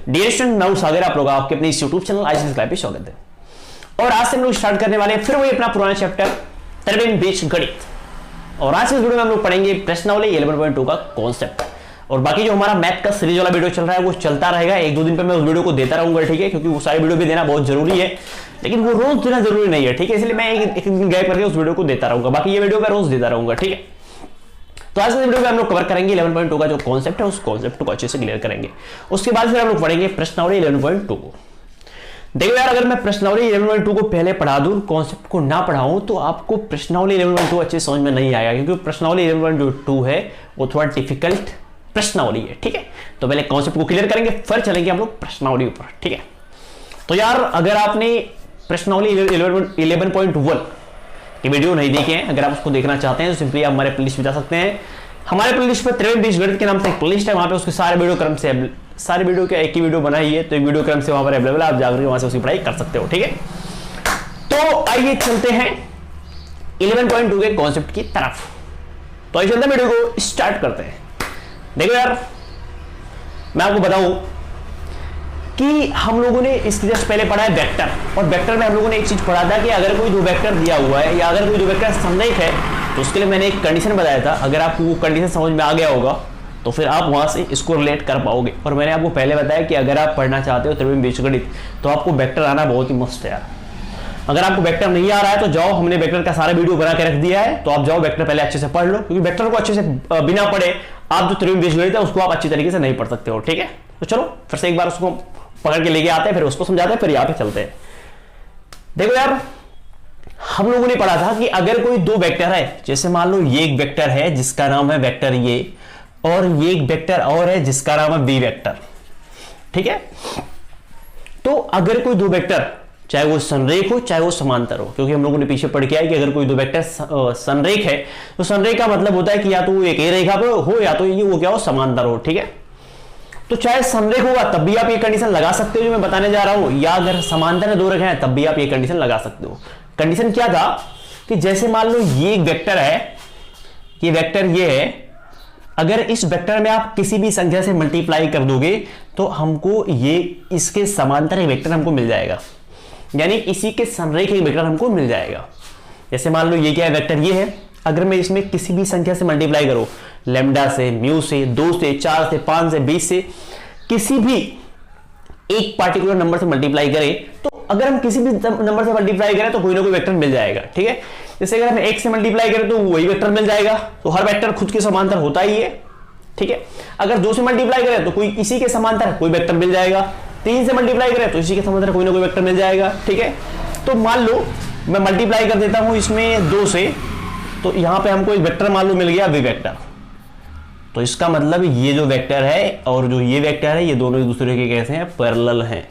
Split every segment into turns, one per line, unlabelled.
Dear student, मैं सागर, आप लोग आपके अपने इस यूट्यूब चैनल आईसीएस क्लास पे स्वागत है। और आज से हम लोग स्टार्ट करने वाले हैं फिर वही अपना पुराना चैप्टर तरबेन बीज गणित। और आज के इस वीडियो में हम लोग पढ़ेंगे प्रश्नावली 11.2 का कॉन्सेप्ट। और बाकी जो हमारा मैथ का सीरीज वाला वीडियो चल रहा है वो चलता रहेगा, एक दो दिन पे मैं उस वीडियो को देता रहूंगा, ठीक है, क्योंकि वो सारे वीडियो भी देना बहुत जरूरी है, लेकिन वो रोज देना जरूरी नहीं है, ठीक है, इसलिए मैं एक दिन गैप करके उस वीडियो को देता रहूंगा। बाकी ये वीडियो मैं रोज देता रहूंगा, ठीक है। तो आज के वीडियो में हम लोग कवर करेंगे 11.2 का जो कॉन्सेप्ट है, उस कॉन्सेप्ट को अच्छे से क्लियर करेंगे। उसके बाद फिर हम लोग पढ़ेंगे प्रश्नावली 11.2 को। देखो यार, अगर मैं प्रश्नावली 11.2 को पहले पढ़ा दूं, कॉन्सेप्ट को ना पढ़ाऊं, तो आपको प्रश्नावली 11.2 अच्छे समझ में नहीं आएगा, क्योंकि प्रश्नावली 11.2 है वो थोड़ा डिफिकल्ट प्रश्नावली है, ठीक है। तो पहले कॉन्सेप्ट को क्लियर करेंगे, फिर चलेंगे हम लोग प्रश्नावली ऊपर, ठीक है। तो यार, अगर आपने प्रश्नावली 11.1 की वीडियो नहीं देखे हैं, अगर आप उसको देखना चाहते हैं तो सिंपली आप हमारे प्लेलिस्ट में जा सकते हैं। हमारे प्लेलिस्ट पर तरबेन बीज गणित के नाम से एक प्लेलिस्ट है, वहां पे उसके सारे वीडियो क्रम से, सारे वीडियो के एक ही वीडियो बनाई है, तो एक वीडियो क्रम से वहां पर अवेलेबल है, आप जाकर वहां से उसकी पढ़ाई कर सकते हो, ठीक है। तो आइए चलते हैं 11.2 के कॉन्सेप्ट की तरफ। तो आइए चलते हैं, वीडियो को स्टार्ट करते हैं। देखो यार, मैं आपको बताऊं कि हम लोगों ने इसके जस्ट पहले पढ़ा है वेक्टर, और वेक्टर में हम लोगों ने एक चीज पढ़ा था कि अगर कोई दो वेक्टर दिया हुआ है या अगर कोई दो वेक्टर संरेख है, तो उसके लिए मैंने एक कंडीशन बताया था। अगर आपको वो कंडीशन समझ में आ गया होगा तो फिर आप वहां से इसको रिलेट कर पाओगे। और मैंने आपको पहले बताया कि अगर आप पढ़ना चाहते हो तरबेन बीज गणित, तो आपको वेक्टर आना बहुत ही मस्त है यार। अगर आपको वेक्टर नहीं आ रहा है तो जाओ, हमने वेक्टर का सारा वीडियो बना के रख दिया है, तो आप जाओ वेक्टर पहले अच्छे से पढ़ लो, क्योंकि वेक्टर को अच्छे से बिना पढ़े आप जो तरबेन बीज गणित है उसको आप अच्छी तरीके से नहीं पढ़ सकते हो, ठीक है। तो चलो फिर से एक बार उसको पकड़ के लेके आते हैं, फिर उसको समझाते हैं, फिर यहाँ पे चलते हैं। देखो यार, हम लोगों ने पढ़ा था कि अगर कोई दो वेक्टर है, जैसे मान लो ये एक वेक्टर है जिसका नाम है वेक्टर ये, और ये एक वेक्टर और है जिसका नाम है बी वेक्टर, ठीक है। तो अगर कोई दो वेक्टर, चाहे वो संरेख हो चाहे वो समांतर हो, क्योंकि हम लोगों ने पीछे पढ़ के आया कि अगर कोई दो वेक्टर संरेख है तो संरेख का मतलब होता है कि या तो वो एक ही रेखा पर हो या तो ये वो क्या हो, समांतर हो, ठीक है। तो चाहे संरेख होगा तब भी आप ये कंडीशन लगा सकते हो जो मैं बताने जा रहा हूं, या अगर समांतर में दो रेखाएं हैं तब भी आप ये कंडीशन लगा सकते हो। कंडीशन क्या था कि जैसे मान लो ये एक वेक्टर है, ये वेक्टर ये है, अगर इस वेक्टर में आप किसी भी संख्या से मल्टीप्लाई कर दोगे तो हमको ये इसके समांतर एक वेक्टर हमको मिल जाएगा, यानी इसी के संरेख एक वेक्टर हमको मिल जाएगा। जैसे मान लो ये क्या है, वेक्टर ये है, अगर मैं इसमें किसी भी संख्या से मल्टीप्लाई करूं, लैम्डा से, म्यू से, 2 से, 4 से, 5 से, 20 से, किसी भी एक पार्टिकुलर नंबर से मल्टीप्लाई करें, तो अगर हम किसी भी नंबर से मल्टीप्लाई करें तो कोई ना कोई वेक्टर मिल जाएगा, ठीक है। जैसे अगर हम 1 से मल्टीप्लाई करें तो वही वेक्टर मिल जाएगा, तो हर वेक्टर खुद के समांतर होता ही है, ठीक है। अगर 2 से मल्टीप्लाई करें तो कोई इसी के समांतर कोई वेक्टर मिल जाएगा, 3 से मल्टीप्लाई करें तो इसी के समांतर कोई ना कोई वेक्टर मिल जाएगा, ठीक है। तो मान लो मैं मल्टीप्लाई कर देता हूं इसमें 2 से, तो यहां पे हमको एक वेक्टर मान लो मिल गया वी वेक्टर, तो इसका मतलब ये जो वेक्टर है और जो ये वेक्टर है ये दोनों एक दूसरे के कैसे हैं, पैरेलल हैं।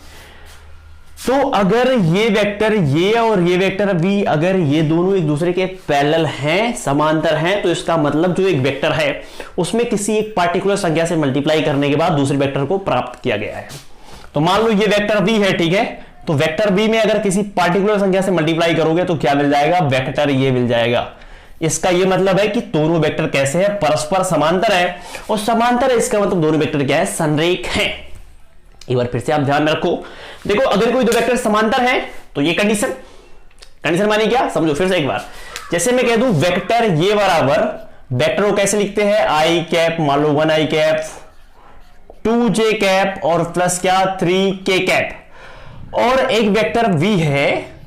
तो अगर ये वेक्टर ये और ये वेक्टर भी अगर ये दोनों एक दूसरे के पैरेलल हैं, समांतर हैं, तो इसका मतलब जो एक वेक्टर है उसमें किसी एक पार्टिकुलर संख्या से मल्टीप्लाई करने के बाद दूसरे वेक्टर को प्राप्त किया गया है। तो मान लो ये वेक्टर बी है, ठीक है, तो वेक्टर बी में अगर किसी पार्टिकुलर संख्या से मल्टीप्लाई करोगे तो क्या मिल जाएगा, वेक्टर ये मिल जाएगा। इसका ये मतलब है कि दोनों वेक्टर कैसे हैं, परस्पर समांतर है, और समांतर है इसका मतलब दोनों वेक्टर क्या है, संरेख हैं। एक बार फिर से आप ध्यान में रखो, देखो अगर कोई दो वेक्टर समांतर है तो ये कंडीशन मानी क्या, समझो फिर से एक बार। जैसे मैं कह दूं वेक्टर ये बराबर, वेक्टर को कैसे लिखते हैं, आई कैप, मान लो 1 आई कैप, 2 जे कैप और प्लस क्या 3 के कैप, और एक वेक्टर वी है।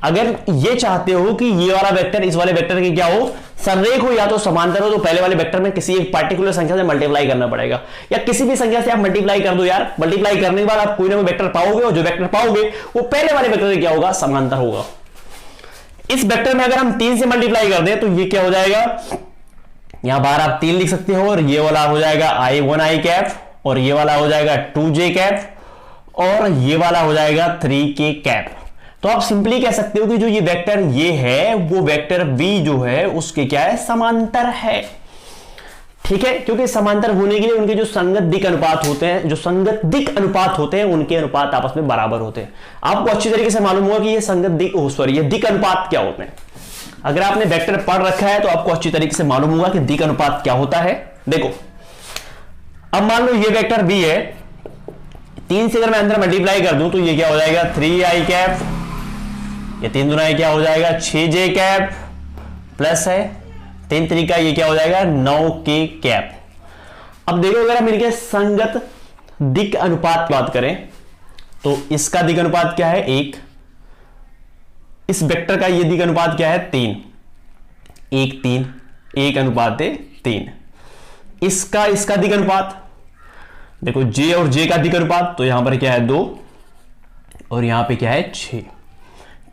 अगर ये चाहते हो कि ये वाला वेक्टर इस वाले वेक्टर के क्या हो, संरेख हो या तो समांतर हो, तो पहले वाले वेक्टर में किसी एक पार्टिकुलर संख्या से मल्टीप्लाई करना पड़ेगा, या किसी भी संख्या से आप मल्टीप्लाई कर दो यार। मल्टीप्लाई करने के बाद आप कोई ना कोई वेक्टर पाओगे, और जो वेक्टर पाओगे वो पहले वाले वेक्टर से क्या होगा, समांतर होगा। इस वेक्टर में अगर हम 3 से मल्टीप्लाई कर दें तो ये क्या हो जाएगा, यहां बाहर आप 3 लिख सकते हो, और ये वाला हो जाएगा I1 आई कैप, और ये वाला हो जाएगा 2 जे कैप, और ये वाला हो जाएगा 3 के कैप। तो आप सिंपली कह सकते हो कि जो ये वेक्टर ये है वो वेक्टर बी जो है उसके क्या है, समांतर है, ठीक है। क्योंकि समांतर होने के लिए उनके जो संगत दिक अनुपात होते हैं, जो संगत दिक अनुपात होते हैं, उनके अनुपात आपस में बराबर होते हैं। आपको अच्छी तरीके से मालूम होगा कि ये संगत दिक, ये दिक अनुपात क्या होते हैं। अगर आपने वेक्टर पढ़ रखा है तो आपको अच्छी तरीके से मालूम होगा कि दिक अनुपात क्या होता है। देखो अब मान लो ये वेक्टर बी है, 3 से अगर मैं अंदर मल्टीप्लाई कर दूं तो ये क्या हो जाएगा 3i कैप, ये 3 दूना क्या हो जाएगा 6j कैप, प्लस है 3 तरीका ये क्या हो जाएगा 9k कैप। अब देखो अगर हम इनके संगत दिक अनुपात की बात करें तो इसका दिक अनुपात क्या है 1, इस वेक्टर का ये दिक अनुपात क्या है 3, 1 3, 1 अनुपात 3। इसका दिक अनुपात देखो j और j का दिक अनुपात, तो यहां पर क्या है 2 और यहां पे क्या है 6।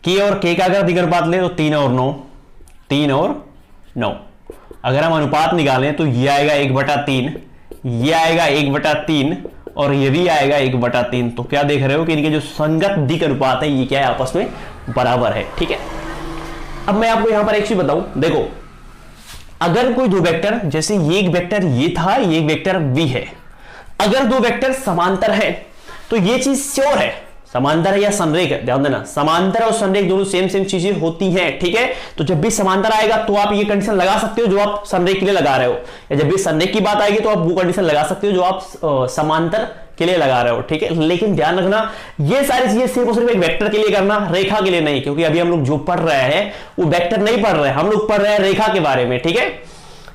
k और k का अगर दिक अनुपात लें तो 3 और 9, 3 और 9। अगर हम अनुपात निकालें तो ये आएगा 1/3, ये आएगा 1/3 और ये भी आएगा 1/3। तो क्या देख रहे हो कि इनके जो संगत दिक अनुपात है ये क्या है आपस में बराबर है। ठीक है, अब मैं आपको यहां पर एक चीज बताऊं, देखो अगर कोई दो वेक्टर, जैसे ये एक वेक्टर ये था, ये एक वेक्टर v है, अगर दो वेक्टर समांतर है तो ये चीज श्योर है, समांतर है या संरेख है, ध्यान देना समांतर और संरेख दोनों सेम चीजें होती हैं। ठीक है, तो जब भी समांतर आएगा तो आप ये कंडीशन लगा सकते हो जो आप संरेख के लिए लगा रहे हो, या जब भी संरेख की बात आएगी तो आप वो कंडीशन लगा सकते हो जो आप समांतर के लिए लगा रहे हो। ठीक है, लेकिन ध्यान रखना ये सारी चीजें सिर्फ और सिर्फ एक वेक्टर के लिए करना, रेखा के लिए नहीं, क्योंकि अभी हम लोग जो पढ़ रहे हैं वो वेक्टर नहीं पढ़ रहे हैं, हम लोग पढ़ रहे हैं रेखा के बारे में। ठीक है,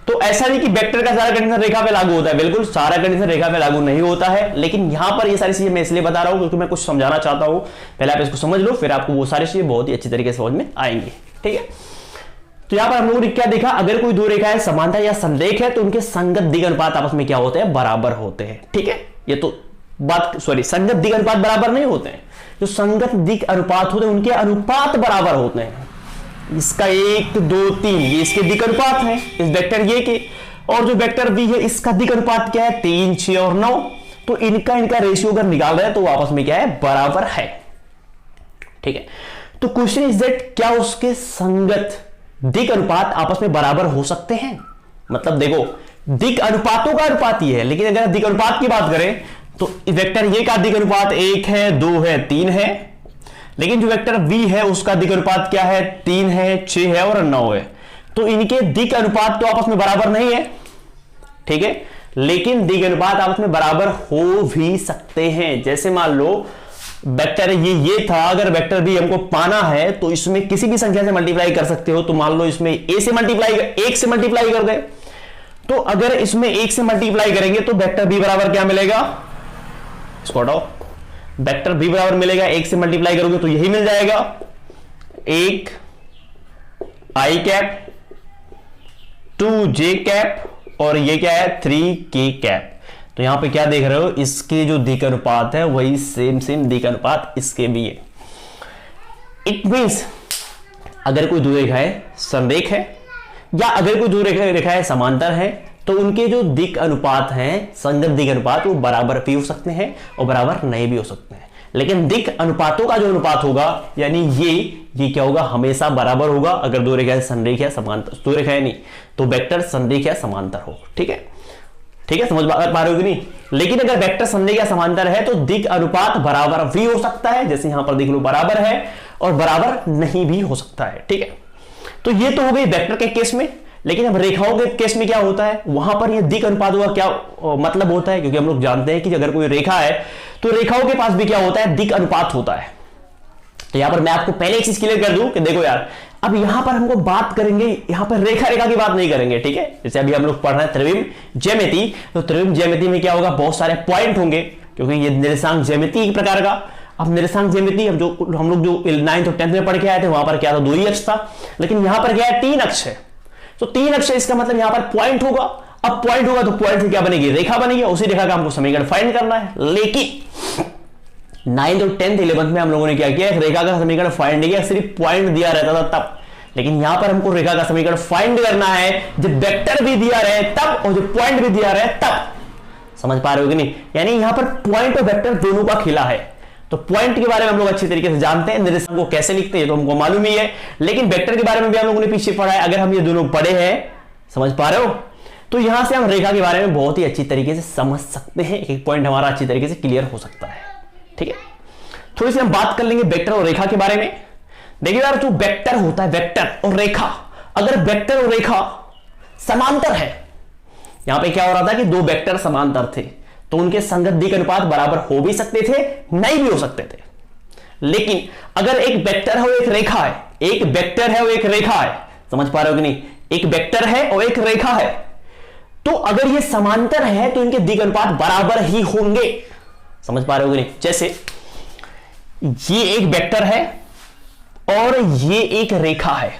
तो ऐसा नहीं कि वेक्टर का सारा कंडीशन रेखा पे लागू होता है, बिल्कुल सारा कंडीशन रेखा पे लागू नहीं होता है, लेकिन यहां पर ये सारी चीजें मैं इसलिए बता रहा हूं क्योंकि मैं कुछ समझाना चाहता हूं। पहले आप इसको समझ लो, फिर आपको वो सारी चीजें बहुत ही अच्छी तरीके से समझ में आएंगी। ठीक है, तो यहां पर हम लोगों ने क्या देखा, अगर कोई दो रेखाएं समांतर या संरेख है तो उनके संगत दिग अनुपात आपस में क्या होते हैं, बराबर होते हैं। ठीक है, ये तो बात संगत दिग अनुपात बराबर नहीं होते हैं, जो संगत दिग अनुपात होते हैं उनके अनुपात बराबर होते हैं। इसका 1 2 3 ये इसके दिक अनुपात है, इस वेक्टर ये के, और जो वेक्टर v है इसका दिक अनुपात क्या है 3 6 और 9। तो इनका रेशियो अगर निकाल रहे हैं तो आपस में क्या है, बराबर है। ठीक है, तो क्वेश्चन इज दैट क्या उसके संगत दिक अनुपात आपस में बराबर हो सकते हैं। मतलब देखो दिक अनुपातों का अनुपात ये है, लेकिन अगर दिक अनुपात की बात करें तो वेक्टर ये का दिक अनुपात 1 है 2 है 3 है, लेकिन जो वेक्टर v है उसका दिक अनुपात क्या है 3 है 6 है और 9 है। तो इनके दिक अनुपात तो आपस में बराबर नहीं है। ठीक है, लेकिन दिक अनुपात आपस में बराबर हो भी सकते हैं। जैसे मान लो वेक्टर ये था, अगर वेक्टर v हमको पाना है तो इसमें किसी भी संख्या से मल्टीप्लाई कर सकते हो। तो मान लो इसमें a से मल्टीप्लाई 1 से मल्टीप्लाई कर दे, तो अगर इसमें 1 से मल्टीप्लाई करेंगे तो वेक्टर v बराबर क्या मिलेगा, इसको हटाओ, वेक्टर v बराबर मिलेगा 1 से मल्टीप्लाई करोगे तो यही मिल जाएगा 1 i कैप 2j कैप और ये क्या है 3k कैप। तो यहां पे क्या देख रहे हो, इसके जो दिक अनुपात है वही सेम दिक अनुपात इसके भी है। इट मींस अगर कोई दो रेखाएं संरेख है या अगर कोई दो रेखाएं समांतर है तो उनके जो दिक अनुपात हैं, संगत दिक अनुपात, वो बराबर भी हो सकते हैं और बराबर नहीं भी हो सकते हैं। लेकिन दिक अनुपातों का जो अनुपात होगा यानी ये क्या होगा, हमेशा बराबर होगा अगर दो रेखाएं संरेख या समांतर, दो रेखाएं नहीं तो वेक्टर संरेख या समांतर हो। ठीक है, ठीक है, समझ पा रहे हो कि नहीं। लेकिन अगर वेक्टर संरेख या समांतर है तो दिक अनुपात बराबर भी हो सकता है, जैसे यहां पर देख लो बराबर है और बराबर नहीं भी हो सकता है। ठीक है, तो ये तो हो गई वेक्टर के केस में। लेकिन अब रेखाओं के केस में क्या होता है, वहां पर ये दिक अनुपात का क्या मतलब होता है, क्योंकि हम लोग जानते हैं कि अगर कोई रेखा है तो रेखाओं के पास भी क्या होता है, दिक अनुपात होता है। तो यहां पर मैं आपको पहले एक चीज क्लियर कर दूं कि देखो यार, अब यहां पर हमको बात करेंगे, यहां पर रेखा की बात नहीं करेंगे। ठीक है, जैसे अभी हम लोग पढ़ रहे हैं त्रिविम ज्यामिति, तो त्रिविम ज्यामिति में क्या होगा, बहुत सारे पॉइंट होंगे, क्योंकि ये निर्देशांक ज्यामिति एक प्रकार का। अब निर्देशांक ज्यामिति हम लोग जो 9th और 10th में पढ़ के आए थे वहां पर क्या था, 2 ही अक्ष था, लेकिन यहां पर क्या है 3 अक्ष है। तो 3 अक्ष इसका मतलब यहां पर पॉइंट होगा। अब पॉइंट होगा तो पॉइंट से क्या बनेगी, रेखा बनेगी, उसी रेखा का हमको समीकरण फाइंड करना है। लेकिन 9th और 10th 11th में हम लोगों ने क्या किया, रेखा का समीकरण फाइंड किया, सिर्फ पॉइंट दिया रहता था तब। लेकिन यहां पर हमको रेखा का समीकरण फाइंड करना है जब वेक्टर भी दिया रहे तब और जब पॉइंट भी दिया रहे तब। समझ पा रहे हो कि नहीं, यानी यहां पर पॉइंट और वेक्टर दोनों का खेला है। तो पॉइंट के बारे में हम लोग अच्छी तरीके से जानते हैं, निर्देशांक को कैसे लिखते हैं तो हमको मालूम ही है, लेकिन वेक्टर के बारे में भी हम लोगों ने पीछे पढ़ा है। अगर हम ये दोनों पढ़े हैं, समझ पा रहे हो, तो यहां से हम रेखा के बारे में बहुत ही अच्छी तरीके से समझ सकते हैं, एक पॉइंट हमारा अच्छी तरीके से क्लियर हो सकता है। ठीक है, थोड़ी सी हम बात कर लेंगे वेक्टर और रेखा के बारे में। देखिए यार, जो वेक्टर होता है, वेक्टर और रेखा, अगर वेक्टर और रेखा समांतर है, यहां पे क्या हो रहा था कि दो वेक्टर समांतर थे, तो उनके संगत दिक् अनुपात बराबर हो भी सकते थे, नहीं भी हो सकते थे। लेकिन अगर एक वेक्टर है और एक रेखा है, एक वेक्टर है और एक रेखा है, समझ पा रहे हो कि नहीं, एक वेक्टर है और एक रेखा है, तो अगर ये समांतर है तो इनके दिक् अनुपात बराबर ही होंगे। समझ पा रहे हो कि नहीं? जैसे ये एक वेक्टर है और ये एक रेखा है।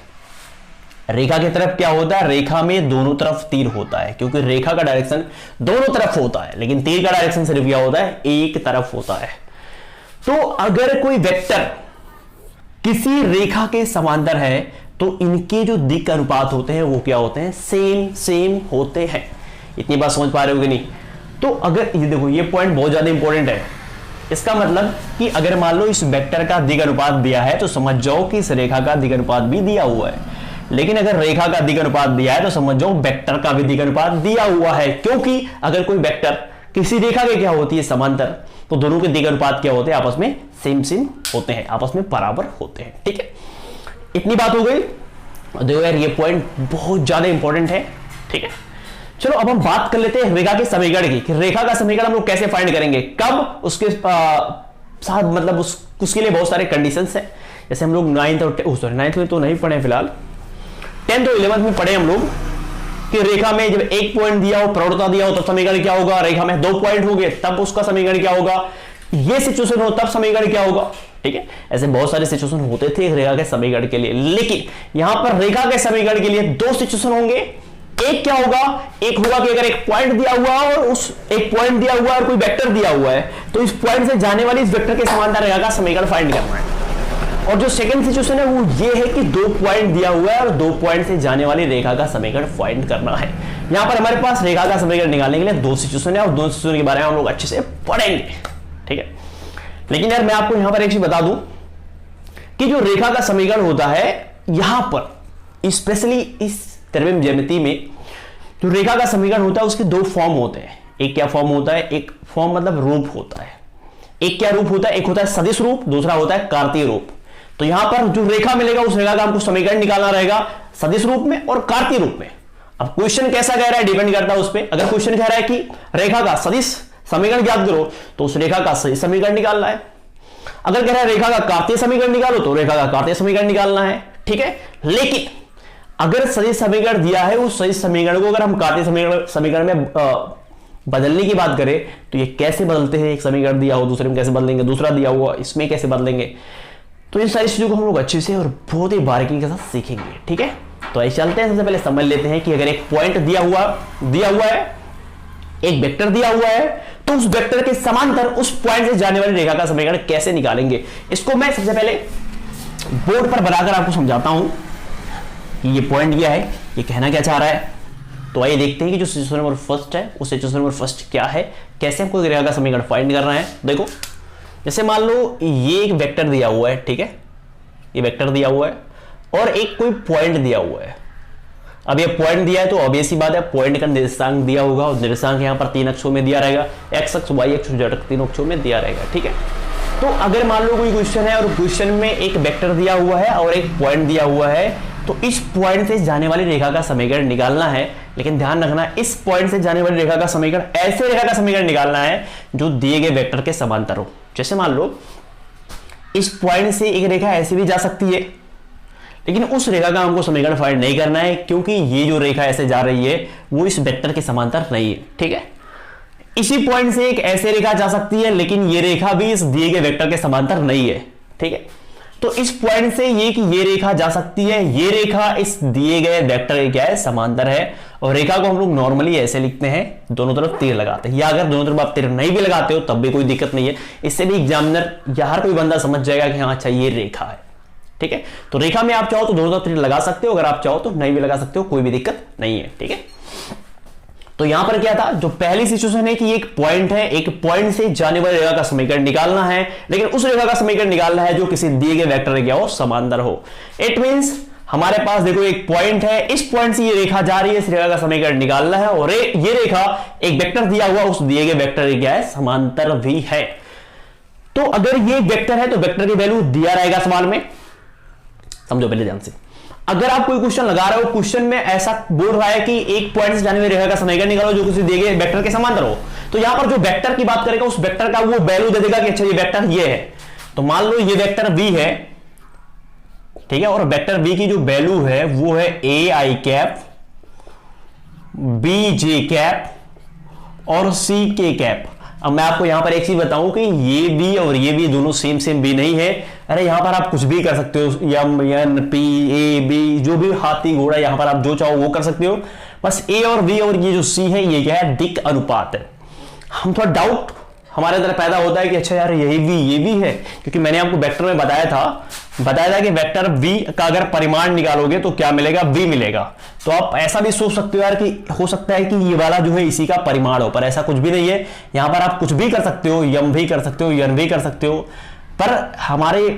रेखा की तरफ क्या होता है? रेखा में दोनों तरफ तीर होता है, क्योंकि रेखा का डायरेक्शन दोनों तरफ होता है, लेकिन तीर का डायरेक्शन सिर्फ क्या होता है? एक तरफ होता है। तो अगर कोई वेक्टर किसी रेखा के समांतर है तो इनके जो दिक् अनुपात होते हैं वो क्या होते हैं? सेम सेम होते हैं। इतनी बात समझ पा रहे हो कि नहीं? तो अगर ये देखो, ये पॉइंट बहुत ज्यादा इंपॉर्टेंट है। इसका मतलब कि अगर मान लो इस वेक्टर का दिक् अनुपात दिया है तो समझ जाओ कि इस रेखा का दिक् अनुपात भी दिया हुआ है। लेकिन अगर रेखा का दिक् अनुपात दिया है तो समझ जाओ वेक्टर का भी दिक् अनुपात दिया हुआ है, क्योंकि अगर कोई वेक्टर किसी रेखा के क्या होती है? समांतर, तो दोनों के दिक् अनुपात क्या होते हैं? आपस में सेम सेम होते हैं, आपस में बराबर होते हैं। ठीक है, इतनी बात हो गई। देखो यार, ये पॉइंट बहुत ज्यादा इंपॉर्टेंट है। ठीक है, चलो अब हम बात कर लेते हैं रेखा के समीकरण की, कि रेखा का समीकरण हम लोग कैसे फाइंड करेंगे, कब, उसके साथ मतलब उसके लिए बहुत सारे कंडीशंस हैं। जैसे हम लोग नाइन्थ में तो नहीं पढ़े फिलहाल, 10th और 11th में पढ़े हम लोग कि रेखा में जब एक पॉइंट दिया हो, प्रवणता दिया हो, तब समीकरण क्या होगा? रेखा में 2 पॉइंट हो गए तब उसका समीकरण क्या होगा? ये सिचुएशन हो तब समीकरण क्या होगा? ठीक है, ऐसे बहुत सारे सिचुएशन होते थे एक रेखा के समीकरण के लिए, लेकिन यहां पर रेखा के समीकरण के लिए 2 सिचुएशन होंगे। एक क्या होगा? एक होगा कि अगर एक पॉइंट दिया हुआ है और उस एक पॉइंट दिया हुआ है और कोई वेक्टर दिया हुआ है, तो इस पॉइंट से जाने वाली इस वेक्टर के समांतर रेखा का समीकरण फाइंड करना है। और जो सेकंड सिचुएशन है वो ये है कि 2 पॉइंट दिया हुआ है और 2 पॉइंट से जाने वाली रेखा का समीकरण फाइंड करना है। यहां पर हमारे पास रेखा का समीकरण निकालने के लिए 2 सिचुएशन है और 2 सिचुएशन के बारे में हम लोग अच्छे से पढ़ेंगे। ठीक है, लेकिन यार मैं आपको यहां पर एक चीज बता दूं कि जो रेखा का समीकरण होता है, यहां पर स्पेशली इस त्रिविम ज्यामिति में जो रेखा का समीकरण होता है उसके 2 फॉर्म होते हैं। एक क्या फॉर्म होता है? एक फॉर्म मतलब रूप होता है। एक क्या रूप होता है? एक होता है सदिश रूप, दूसरा होता है कार्तीय रूप। तो यहां पर जो रेखा मिलेगा उस रेखा का हमको समीकरण निकालना रहेगा सदिश रूप में और कार्तीय रूप में। अब क्वेश्चन कैसा कह रहा है डिपेंड करता है उस पर। अगर क्वेश्चन कह रहा है कि रेखा का सदिश समीकरण ज्ञात करो तो उस रेखा का सदिश समीकरण निकालना है। अगर कह रहा है रेखा का कार्तीय समीकरण निकालो तो रेखा का कार्तीय समीकरण निकालना है। ठीक है, लेकिन अगर सदिश समीकरण दिया है, उस सदिश समीकरण को अगर हम कार्तीय समीकरण में बदलने की बात करें तो ये कैसे बदलते हैं? एक समीकरण दिया हो दूसरे में कैसे बदलेंगे, दूसरा दिया हुआ इसमें कैसे बदलेंगे, तो इन सारी चीजों को हम लोग अच्छे से और बहुत ही बारीकी के साथ सीखेंगे। ठीक है, तो ऐसे चलते हैं। सबसे पहले समझ लेते हैं कि अगर एक पॉइंट दिया हुआ है, एक वेक्टर दिया हुआ है, तो उस वेक्टर के समांतर उस पॉइंट से जाने वाली रेखा का समीकरण कैसे निकालेंगे, इसको मैं सबसे पहले बोर्ड पर बनाकर आपको समझाता हूं कि ये पॉइंट क्या है, ये कहना क्या चाह रहा है। तो आइए देखते हैं कि जो सिचुएशन नंबर फर्स्ट है उस सिचुएशन नंबर फर्स्ट क्या है, कैसे हमको रेखा का समीकरण फाइंड करना है। देखो, जैसे मान लो ये एक वेक्टर दिया हुआ है, ठीक है, ये वेक्टर दिया हुआ है और एक कोई पॉइंट दिया हुआ है। अब ये पॉइंट दिया है तो ऑब्वियस सी बात है पॉइंट का निर्देशांक दिया होगा और निर्देशांक यहाँ पर 3 अक्षों में दिया रहेगा, एक्स अक्ष, वाई अक्ष, जेड अक्ष, 3 अक्षों में दिया रहेगा। ठीक है, तो अगर मान लो कोई क्वेश्चन है और क्वेश्चन में एक वेक्टर दिया हुआ है और एक पॉइंट दिया हुआ है, तो इस पॉइंट से जाने वाली रेखा का समीकरण निकालना है। लेकिन ध्यान रखना, इस पॉइंट से जाने वाली रेखा का समीकरण ऐसे रेखा का समीकरण निकालना है जो दिए गए वेक्टर के समांतर हो। जैसे मान लो इस पॉइंट से एक रेखा ऐसे भी जा सकती है, लेकिन उस रेखा का हमको समीकरण फाइंड नहीं करना है क्योंकि ये जो रेखा ऐसे जा रही है वो इस वेक्टर के समांतर नहीं है। ठीक है, इसी पॉइंट से एक ऐसे रेखा जा सकती है लेकिन ये रेखा भी इस दिए गए वेक्टर के समांतर नहीं है। ठीक है, तो इस पॉइंट से ये रेखा जा सकती है, ये रेखा इस दिए गए वेक्टर के क्या है, समांतर है। और रेखा को हम लोग नॉर्मली ऐसे लिखते हैं, दोनों तरफ तीर लगाते हैं, या अगर दोनों तरफ आप तीर नहीं भी लगाते हो तब भी कोई दिक्कत नहीं है। इससे भी एग्जामिनर या हर कोई बंदा समझ जाएगा कि हाँ अच्छा ये रेखा है। ठीक है, तो रेखा में आप चाहो तो दोनों तरफ तीर लगा सकते हो, अगर आप चाहो तो नहीं भी लगा सकते हो, कोई भी दिक्कत नहीं है। ठीक है, तो यहां पर क्या था, जो पहली सिचुएशन है कि एक पॉइंट है, एक पॉइंट से जाने वाली रेखा का समीकरण निकालना है, लेकिन उस रेखा का समीकरण निकालना है जो किसी दिए गए वेक्टर के क्या हो, समांतर हो। इट मींस हमारे पास देखो एक पॉइंट है, इस पॉइंट से ये रेखा जा रही है, इस रेखा का समीकरण निकालना है और ये रेखा एक वेक्टर दिया हुआ उस दिए गए वेक्टर क्या है, समांतर भी है। तो अगर ये वेक्टर है तो वेक्टर की वैल्यू दिया रहेगा सवाल में, समझो पहले ध्यान से। अगर आप कोई क्वेश्चन लगा रहे हो, क्वेश्चन में ऐसा बोल रहा है कि एक पॉइंट से जाने वाली रेखा का समीकरण निकालो जो किसी दिए गए वेक्टर के समांतर हो, तो यहां पर जो वेक्टर की बात करेगा उस वेक्टर का वो वैल्यू दे देगा कि अच्छा ये वेक्टर ये है। तो मान लो ये वेक्टर v है, ठीक है, और वेक्टर v की जो वैल्यू है वो है a i cap, b j cap और c k कैप। अब मैं आपको यहां पर एक चीज बताऊं कि ये v और ये v दोनों सेम v नहीं है। अरे यहां पर आप कुछ भी कर सकते हो, M N P A B, जो भी हाथी घोड़ा, यहां पर आप जो चाहो वो कर सकते हो। बस a और v और ये जो c है ये क्या है, दिक् अनुपात है। हम थोड़ा डाउट हमारे अंदर पैदा होता है कि अच्छा यार यही भी ये भी है, क्योंकि मैंने आपको वेक्टर में बताया था कि वेक्टर v का अगर परिमाण निकालोगे तो क्या मिलेगा, v मिलेगा। तो आप ऐसा भी सोच सकते हो यार कि हो सकता है कि ये वाला जो है इसी का परिमाण हो, पर ऐसा कुछ भी नहीं है। यहां पर आप कुछ भी कर सकते हो, यम भी कर सकते हो, यन भी कर सकते हो, पर हमारे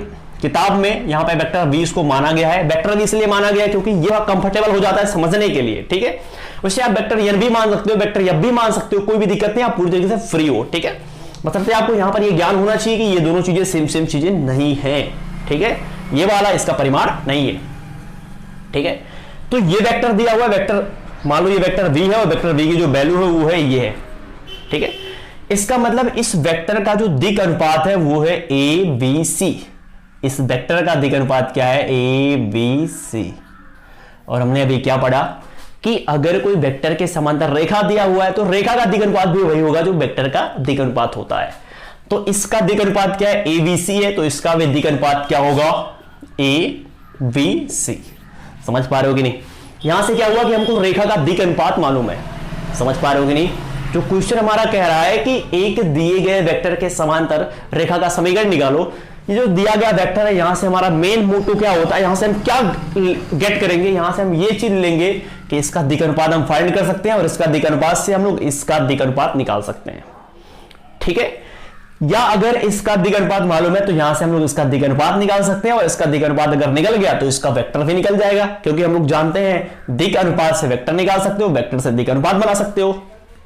किताब में यहां पर वेक्टर v इसको माना गया है। वेक्टर v इसलिए माना गया है क्योंकि ये कंफर्टेबल हो जाता है समझने के लिए, ठीक है। वैसे आप वेक्टर यन भी मान सकते हो, वेक्टर यब भी मान सकते हो, कोई भी दिक्कत नहीं, आप पूरी तरीके से फ्री हो, ठीक है। मतलब आपको यहां पर ये ज्ञान होना चाहिए कि ये दोनों चीजें सेम चीजें नहीं है, ठीक है। ये वाला इसका परिमाण नहीं है, ठीक है। तो ये वेक्टर दिया हुआ है, वेक्टर मान लो ये वेक्टर v है और वेक्टर v की जो वैल्यू है वो है ये है, ठीक है। इसका मतलब इस वेक्टर का जो दिक् अनुपात है वो है a b c। इस वेक्टर का दिक् अनुपात क्या है, a b c। और हमने अभी क्या पढ़ा कि अगर कोई वेक्टर के समांतर रेखा दिया हुआ है तो रेखा का दिक् अनुपात भी वही होगा जो वेक्टर का दिक् अनुपात होता है। तो इसका दिक् अनुपात क्या है, ABC है, तो इसका भी दिक् अनुपात क्या होगा, ABC। समझ पा रहे हो कि नहीं। यहां से क्या हुआ कि हमको रेखा का दिक् अनुपात मालूम है, समझ पा रहे हो कि नहीं। जो क्वेश्चन हमारा कह रहा है कि एक दिए गए वेक्टर के समांतर रेखा का समीकरण निकालो, ये जो दिया गया वेक्टर है, यहां से हमारा मेन मोटो क्या होता है, यहां से हम क्या गेट करेंगे, यहां से हम ये चीज लेंगे कि इसका दिक् अनुपात हम फाइंड कर सकते हैं और इसका दिक् अनुपात से हम लोग इसका दिक् अनुपात निकाल सकते हैं, ठीक है। या अगर इसका दिक् अनुपात मालूम है तो यहां से हम लोग इसका दिक् अनुपात निकाल सकते हैं और इसका दिक् अनुपात अगर निकल गया तो इसका वेक्टर भी निकल जाएगा, क्योंकि हम लोग जानते हैं दिक् अनुपात से वेक्टर निकाल सकते हो, वेक्टर से दिक् अनुपात बना सकते हो।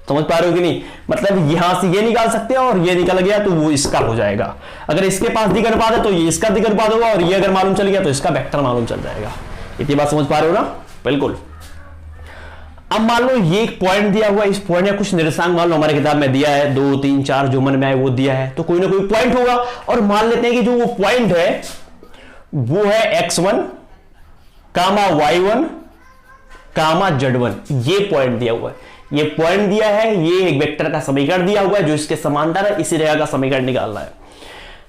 समझ पा रहे हो कि नहीं। मतलब यहां से ये निकाल सकते हो और ये निकल गया तो वो इसका हो जाएगा। अगर इसके पास दिक् अनुपात है तो ये इसका दिक् अनुपात होगा और ये अगर मालूम चल गया तो इसका वेक्टर मालूम चल जाएगा। इतनी बात समझ पा रहे हो ना, बिल्कुल। अब मान लो ये एक पॉइंट दिया हुआ है, इस पॉइंट में कुछ निर्देशांक मान लो हमारे किताब में दिया है 2 3 4 जो मन में आए वो दिया है, तो कोई ना कोई पॉइंट होगा। और मान लेते हैं कि जो वो पॉइंट है वो है x1 कामा y1 कामा z1। ये पॉइंट दिया हुआ है, ये पॉइंट दिया है, ये एक वेक्टर का समीकरण दिया हुआ है जो इसके समांतर है, इसी रेखा का समीकरण निकालना है।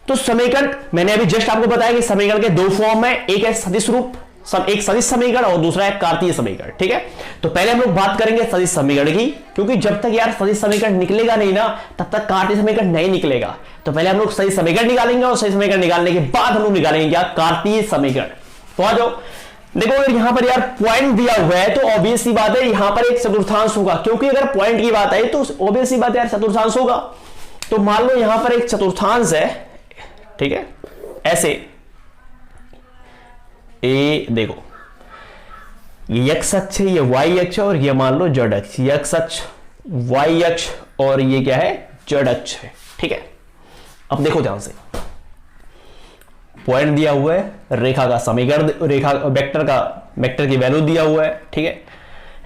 तो समीकरण मैंने अभी जस्ट आपको बताया कि समीकरण के दो फॉर्म है, एक है सदिश रूप, एक सदिश समीकरण और दूसरा है कार्तीय समीकरण, ठीक है। तो पहले हम लोग बात करेंगे सदिश समीकरण की, क्योंकि जब तक यार सदिश समीकरण निकलेगा नहीं ना तब तक कार्तीय समीकरण नहीं निकलेगा। तो पहले हम लोग सदिश समीकरण निकालेंगे और सदिश समीकरण निकालने के बाद हम लोग निकालेंगे क्या, कार्तीय समीकरण। पहुंच जाओ। देखो अगर यहां पर यार पॉइंट दिया हुआ है तो ऑब्वियस सी बात है यहां पर एक चतुर्थांश होगा, क्योंकि अगर पॉइंट की बात आई तो ऑब्वियस सी बात है यार चतुर्थांश होगा। तो मान लो यहां पर एक चतुर्थांश है, ठीक है, ऐसे ए देखो ये x अक्ष है, ये y अक्ष है और ये मान लो z अक्ष, ये x अक्ष y अक्ष और ये क्या है z अक्ष है, ठीक है। अब देखो ध्यान से, पॉइंट दिया हुआ है, रेखा का समीकरण, रेखा वेक्टर की वैल्यू दिया हुआ है, ठीक है।